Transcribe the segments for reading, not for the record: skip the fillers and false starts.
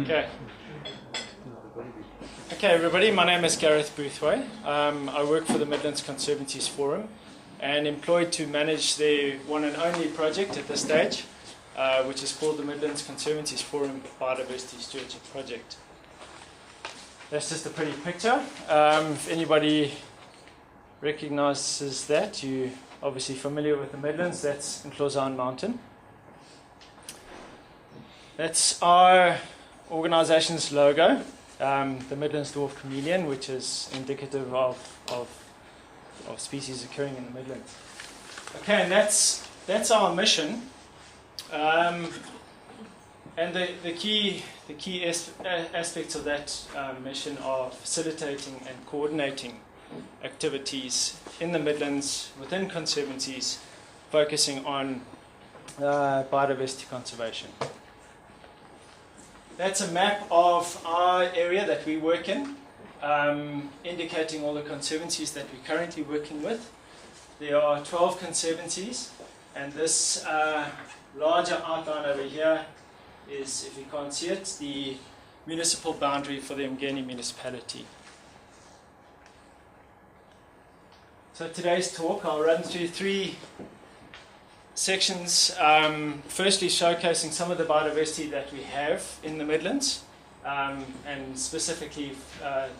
Okay. Okay, everybody, my name is Gareth Boothway. I work for the Midlands Conservancies Forum and employed to manage the one and only project at this stage, which is called the Midlands Conservancies Forum Biodiversity Stewardship Project. That's just a pretty picture. If anybody recognises that, you're obviously familiar with the Midlands. That's in KwaZulu-Natal Mountain. That's our organisation's logo, the Midlands Dwarf Chameleon, which is indicative of species occurring in the Midlands. Okay, and that's our mission. And the key aspects of that mission are facilitating and coordinating activities in the Midlands within conservancies, focusing on biodiversity conservation. That's a map of our area that we work in, indicating all the conservancies that we're currently working with. There are 12 conservancies, and this larger outline over here is, if you can't see it, the municipal boundary for the Mgeni municipality. So today's talk, I'll run through three sections, firstly showcasing some of the biodiversity that we have in the Midlands, and specifically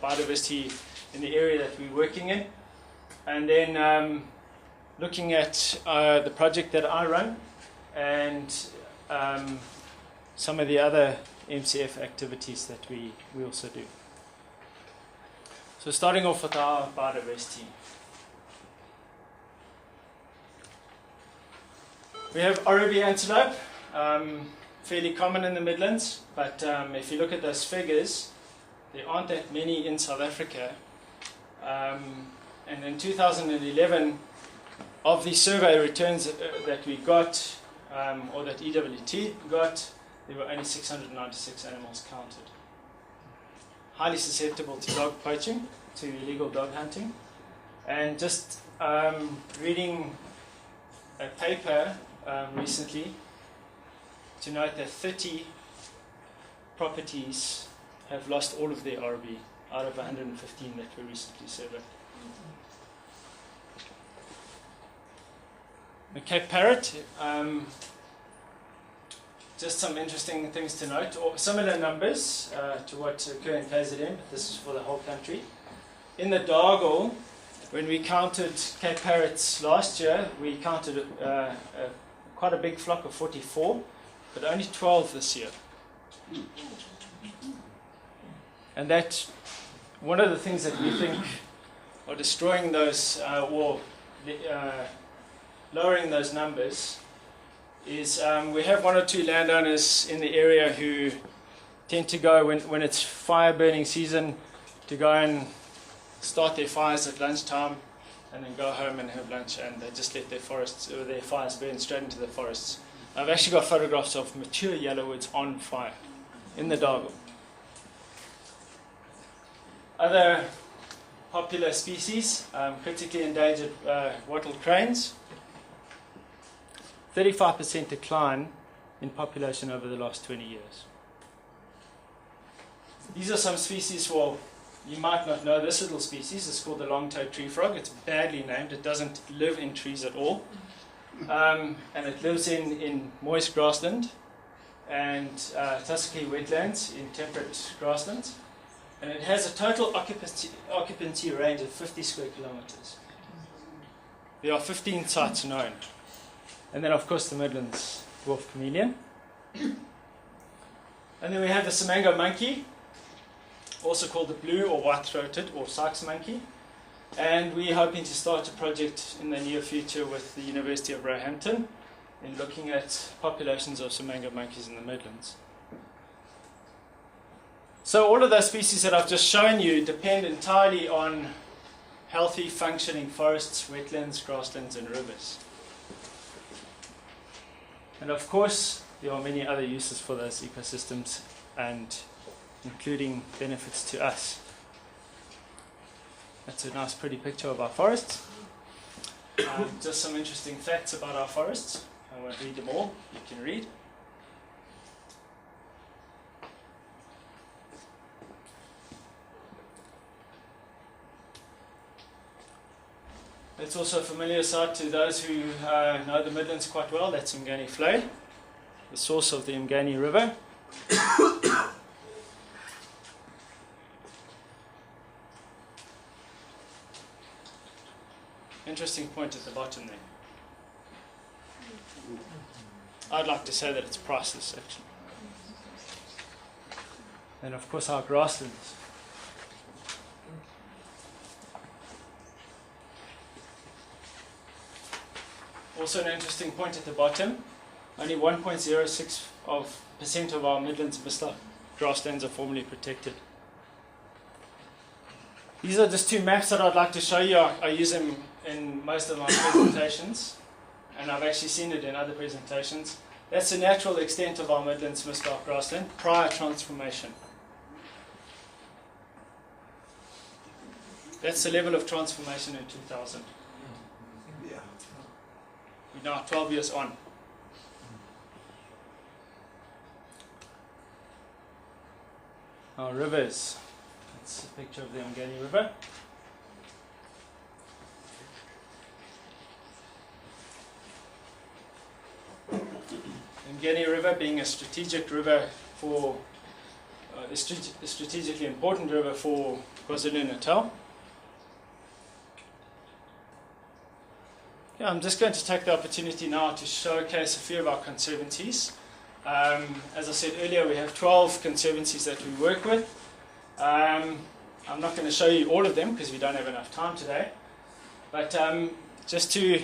biodiversity in the area that we're working in, and then looking at the project that I run and some of the other MCF activities that we also do. So starting off with our biodiversity. We have Oribi antelope, fairly common in the Midlands, but if you look at those figures, there aren't that many in South Africa. And in 2011, of the survey returns that we got, or that EWT got, there were only 696 animals counted. Highly susceptible to dog poaching, to illegal dog hunting. And just reading a paper recently to note that 30 properties have lost all of their RB out of 115 that were recently surveyed. The Cape Parrot, just some interesting things to note, or similar numbers to what occur in KZN, but this is for the whole country. In the Dargle, when we counted Cape Parrots last year, we counted quite a big flock of 44, but only 12 this year. And that, one of the things that we think are destroying those, lowering those numbers, is we have one or two landowners in the area who tend to go, when it's fire burning season, to go and start their fires at lunchtime and then go home and have lunch, and they just let their forests or their fires burn straight into the forests. I've actually got photographs of mature yellowwoods on fire in the Dargle. Other popular species, critically endangered wattled cranes. 35% decline in population over the last 20 years. These are some species, well, you might not know this little species. It's called the long-toed tree frog. It's badly named. It doesn't live in trees at all. And it lives in moist grassland and tussocky wetlands in temperate grasslands. And it has a total occupancy range of 50 square kilometres. There are 15 sites known. And then, of course, the Midlands dwarf chameleon. And then we have the Simango monkey, also called the blue or white-throated or Sykes monkey. And we're hoping to start a project in the near future with the University of Roehampton in looking at populations of Simango monkeys in the Midlands. So all of those species that I've just shown you depend entirely on healthy, functioning forests, wetlands, grasslands, and rivers. And of course, there are many other uses for those ecosystems, and including benefits to us. That's a nice pretty picture of our forests. Just some interesting facts about our forests. I won't read them all, you can read. It's also a familiar sight to those who know the Midlands quite well. That's Umgeni Vlei, the source of the Umgeni River. Interesting point at the bottom there. I'd like to say that it's priceless, actually. And of course our grasslands. Also an interesting point at the bottom, only 1.06% of our Midlands Mistbelt grasslands are formally protected. These are just two maps that I'd like to show you. I use them in most of my presentations, and I've actually seen it in other presentations. That's the natural extent of our Midlands Mistbelt grassland prior transformation. That's the level of transformation in 2000. We're now 12 years on. Our rivers. That's a picture of the Umgeni River. Umgeni River being a strategic river for, a strategically important river for KwaZulu-Natal. Yeah, I'm just going to take the opportunity now to showcase a few of our conservancies. As I said earlier, we have 12 conservancies that we work with. I'm not going to show you all of them because we don't have enough time today. But just to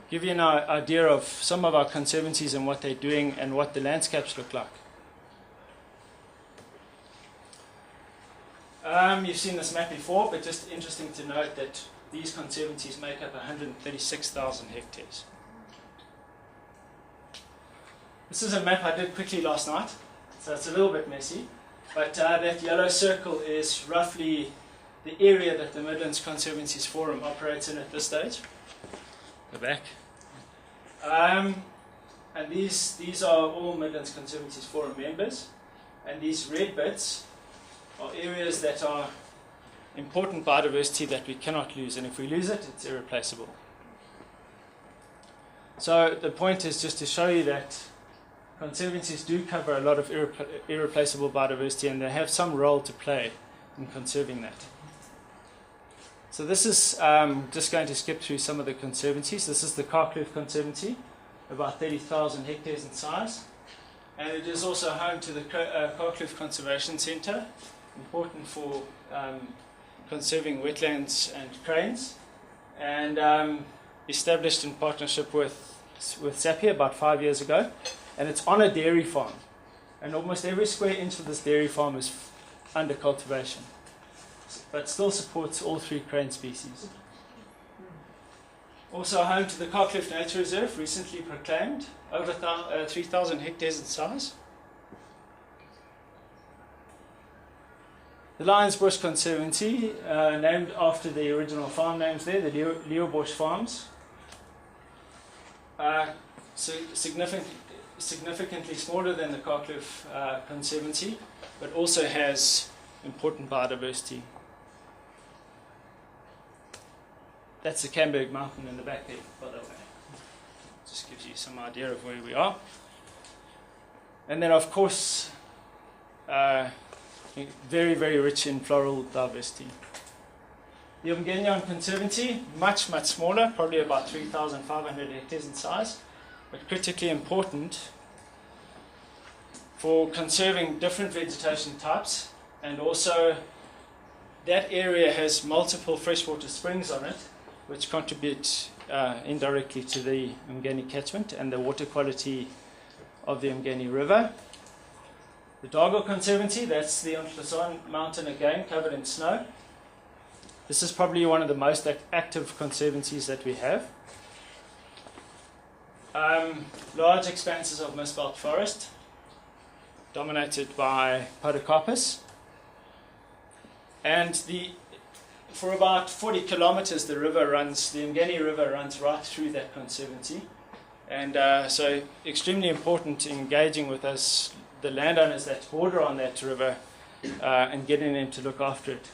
give you an idea of some of our conservancies and what they're doing and what the landscapes look like. You've seen this map before, but just interesting to note that these conservancies make up 136,000 hectares. This is a map I did quickly last night, so it's a little bit messy, but that yellow circle is roughly the area that the Midlands Conservancies Forum operates in at this stage. The back. And these are all Midlands Conservancies Forum members, and these red bits are areas that are important biodiversity that we cannot lose, and if we lose it, it's irreplaceable. So the point is just to show you that conservancies do cover a lot of irreplaceable biodiversity, and they have some role to play in conserving that. So this is just going to skip through some of the conservancies. This is the Karkloof Conservancy, about 30,000 hectares in size, and it is also home to the Karkloof Conservation Centre, important for conserving wetlands and cranes, and established in partnership with SAPI about 5 years ago, and it's on a dairy farm, and almost every square inch of this dairy farm is under cultivation, but still supports all 3 crane species. Also home to the Karkloof Nature Reserve, recently proclaimed, over 3,000 hectares in size. The Lions Bush Conservancy, named after the original farm names there, the Leo Bush Farms. Significantly smaller than the Karkloof Conservancy, but also has important biodiversity. That's the Camberg Mountain in the back there, by the way. Just gives you some idea of where we are. And then, of course, very, very rich in floral diversity. The Umgeni Conservancy, much smaller, probably about 3,500 hectares in size, but critically important for conserving different vegetation types, and also that area has multiple freshwater springs on it, which contribute indirectly to the Umgeni catchment and the water quality of the Umgeni River. The Dargle Conservancy, that's the Ontlasan mountain again, covered in snow. This is probably one of the most active conservancies that we have. Large expanses of Mistbelt forest, dominated by Podocarpus. And for about 40 kilometers, the Umgeni River runs right through that conservancy. And so extremely important engaging with us, the landowners that border on that river, and getting them to look after it.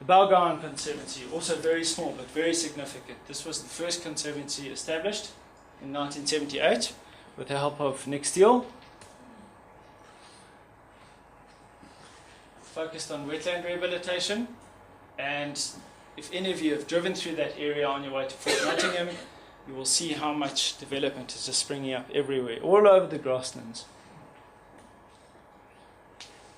The Balgowan Conservancy, also very small but very significant. This was the first conservancy established in 1978 with the help of Nick Steele. Focused on wetland rehabilitation, and if any of you have driven through that area on your way to Fort Nottingham, you will see how much development is just springing up everywhere, all over the grasslands.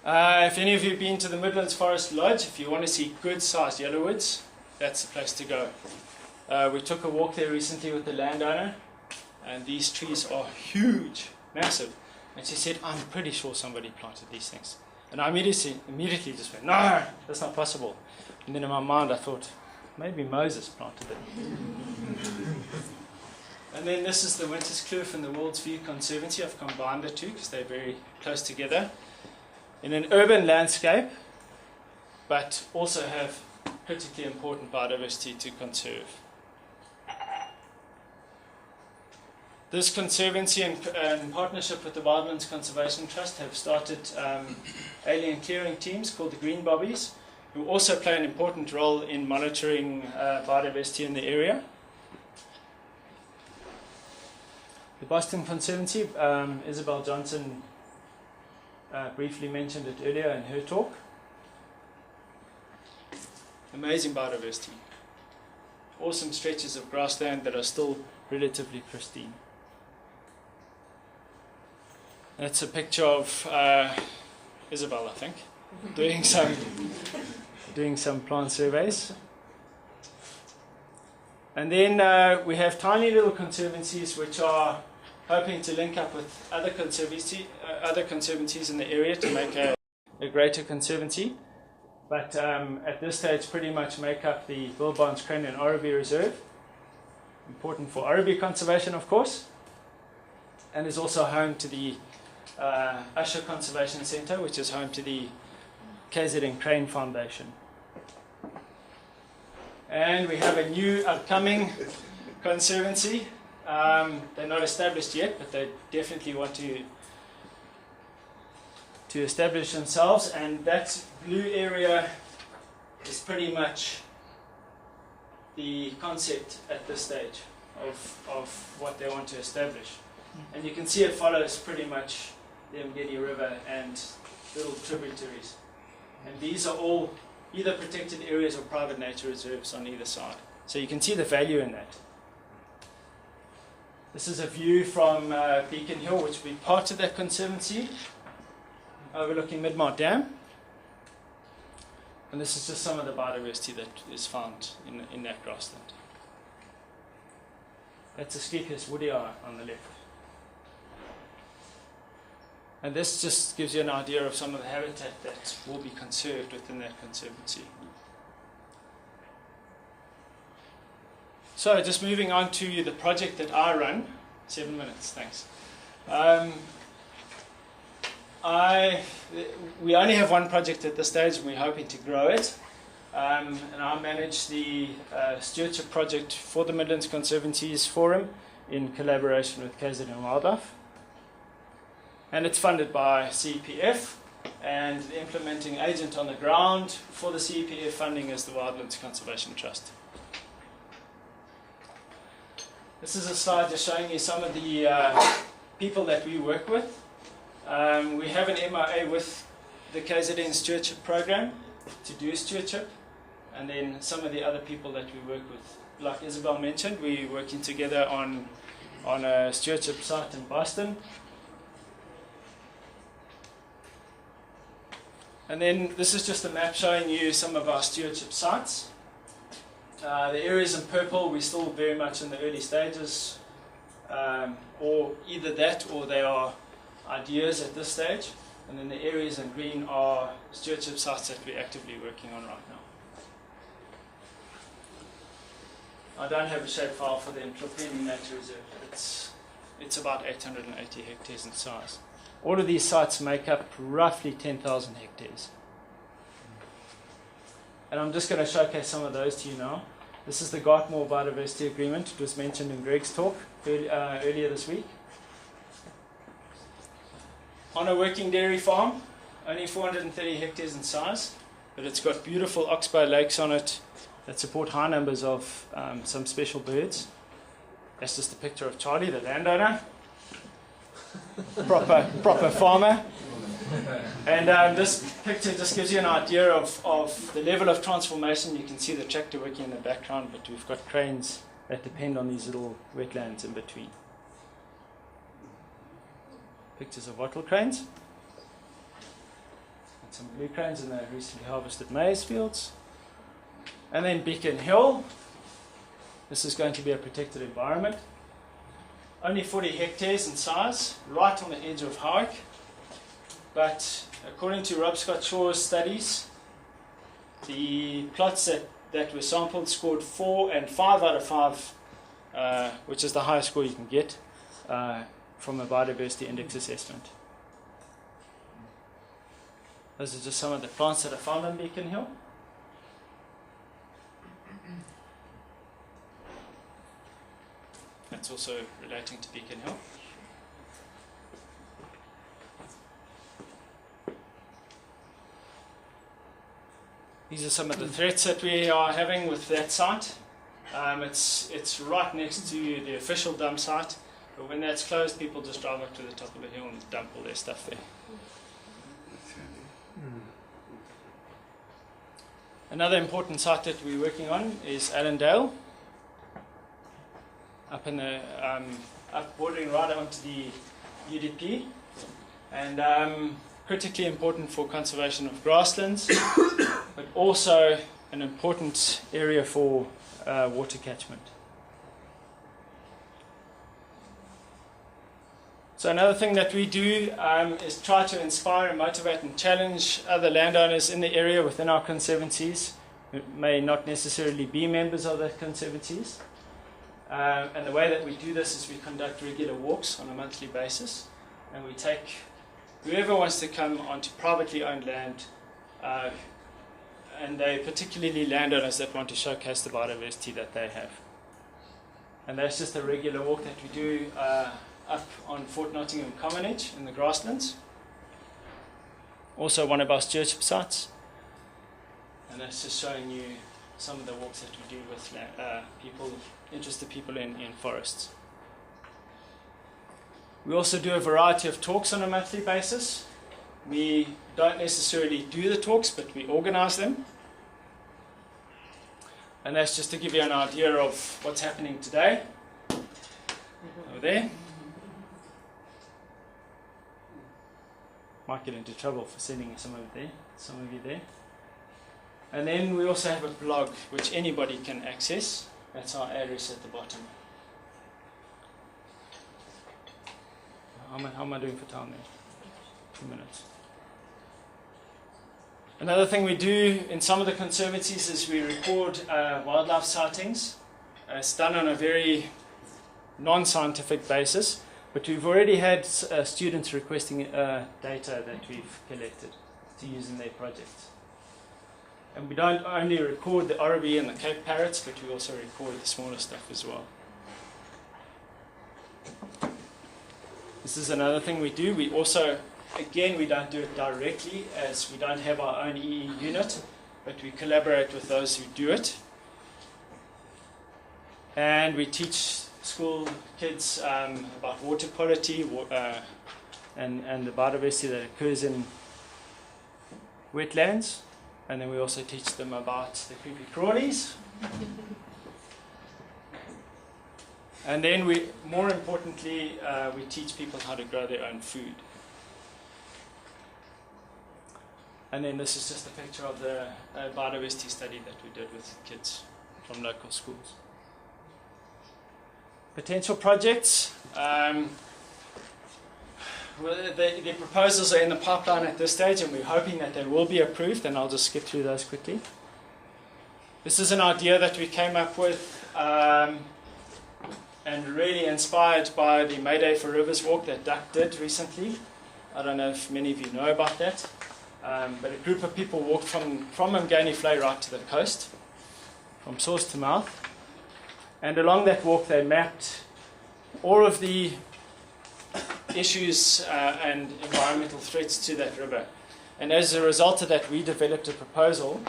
If any of you have been to the Midlands Forest Lodge, if you want to see good sized yellowwoods, that's the place to go. We took a walk there recently with the landowner, and these trees are huge, massive. And she said, I'm pretty sure somebody planted these things. And I immediately just went, no, that's not possible. And then in my mind I thought, maybe Moses planted it. And then this is the Winterskloof and the World's View Conservancy. I've combined the two because they're very close together. In an urban landscape, but also have critically important biodiversity to conserve. This conservancy, in partnership with the Wildlands Conservation Trust, have started alien clearing teams called the Green Bobbies, who also play an important role in monitoring biodiversity in the area. The Boston Conservancy, Isabel Johnson briefly mentioned it earlier in her talk. Amazing biodiversity. Awesome stretches of grassland that are still relatively pristine. That's a picture of Isabel, I think, doing some plant surveys. And then we have tiny little conservancies which are hoping to link up with other conservancies in the area to make a greater conservancy. But at this stage pretty much make up the Bill Barnes Crane and Oribi Reserve. Important for Oribi conservation, of course. And is also home to the Usher Conservation Centre, which is home to the KZN Crane Foundation. And we have a new upcoming conservancy. They're not established yet, but they definitely want to establish themselves, and that blue area is pretty much the concept at this stage of what they want to establish. And you can see it follows pretty much the Mgedi River and little tributaries. And these are all either protected areas or private nature reserves on either side. So you can see the value in that. This is a view from Beacon Hill, which will be part of that conservancy, overlooking Midmar Dam. And this is just some of the biodiversity that is found in that grassland. That's Asclepias woodii on the left. And this just gives you an idea of some of the habitat that will be conserved within that conservancy. So just moving on to the project that I run. 7 minutes, thanks. We only have one project at this stage, and we're hoping to grow it. And I manage the Stewardship project for the Midlands Conservancies Forum in collaboration with KZN Wildlife. And it's funded by CEPF, and the implementing agent on the ground for the CEPF funding is the Wildlands Conservation Trust. This is a slide just showing you some of the people that we work with. We have an MOA with the KZN Stewardship program to do stewardship, and then some of the other people that we work with. Like Isabel mentioned, we're working together on a stewardship site in Boston. And then this is just a map showing you some of our stewardship sites. The areas in purple, we're still very much in the early stages, or either that or they are ideas at this stage. And then the areas in green are stewardship sites that we're actively working on right now. I don't have a shapefile for the Implementing Nature Reserve, but it's about 880 hectares in size. All of these sites make up roughly 10,000 hectares. And I'm just going to showcase some of those to you now. This is the Gartmore Biodiversity Agreement. It was mentioned in Greg's talk earlier this week. On a working dairy farm, only 430 hectares in size. but it's got beautiful oxbow lakes on it that support high numbers of some special birds. That's just a picture of Charlie, the landowner, proper farmer. And this picture just gives you an idea of the level of transformation. You can see the tractor working in the background, but we've got cranes that depend on these little wetlands in between. Pictures of wattle cranes. And some blue cranes in the recently harvested maize fields. And then Beacon Hill. This is going to be a protected environment. Only 40 hectares in size, right on the edge of Howick. But according to Rob Scott Shaw's studies, the plots that were sampled scored 4 and 5 out of 5, which is the highest score you can get from a biodiversity index assessment. Those are just some of the plants that are found on Beacon Hill. That's also relating to Beacon Hill. These are some of the threats that we are having with that site. It's right next to the official dump site, but when that's closed, people just drive up to the top of the hill and dump all their stuff there. Another important site that we're working on is Allendale, up in the up bordering right onto the UDP, and critically important for conservation of grasslands, but also an important area for water catchment. So another thing that we do is try to inspire and motivate and challenge other landowners in the area within our conservancies who may not necessarily be members of the conservancies. And the way that we do this is we conduct regular walks on a monthly basis, and we take whoever wants to come onto privately owned land, and they particularly landowners that want to showcase the biodiversity that they have. And that's just a regular walk that we do up on Fort Nottingham Commonage in the Grasslands. Also one of our stewardship sites. And that's just showing you some of the walks that we do with interested people in forests. We also do a variety of talks on a monthly basis. We don't necessarily do the talks, but we organize them. And that's just to give you an idea of what's happening today. Over there. Might get into trouble for sending some of you there. And then we also have a blog which anybody can access. That's our address at the bottom. How am I doing for time there? 2 minutes. Another thing we do in some of the conservancies is we record wildlife sightings. It's done on a very non-scientific basis, but we've already had students requesting data that we've collected to use in their projects. And we don't only record the Oribi and the Cape parrots, but we also record the smaller stuff as well. This is another thing we do. We also, again, we don't do it directly as we don't have our own EE unit, but we collaborate with those who do it. And we teach school kids about water quality and the biodiversity that occurs in wetlands. And then we also teach them about the creepy crawlies. And then more importantly, we teach people how to grow their own food. And then this is just a picture of the biodiversity study that we did with kids from local schools. Potential projects. Well, the proposals are in the pipeline at this stage, and we're hoping that they will be approved, and I'll just skip through those quickly. This is an idea that we came up with and really inspired by the May Day for Rivers walk that Duck did recently. I don't know if many of you know about that, but a group of people walked from Mngani Flay right to the coast, from source to mouth, and along that walk they mapped all of the issues and environmental threats to that river. And as a result of that, we developed a proposal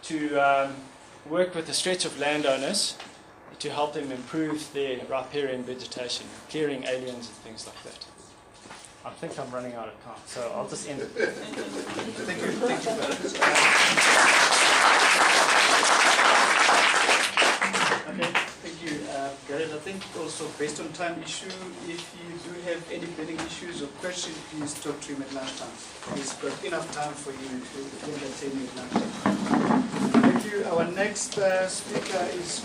to work with a stretch of landowners to help them improve their riparian vegetation, clearing aliens and things like that. I think I'm running out of time, so I'll just end it. Thank you, Gareth. Okay, thank you, Gareth. I think also based on time issue, if you do have any burning issues or questions, please talk to him at lunchtime. He's got enough time for you to entertain you at lunchtime. Thank you. Our next speaker is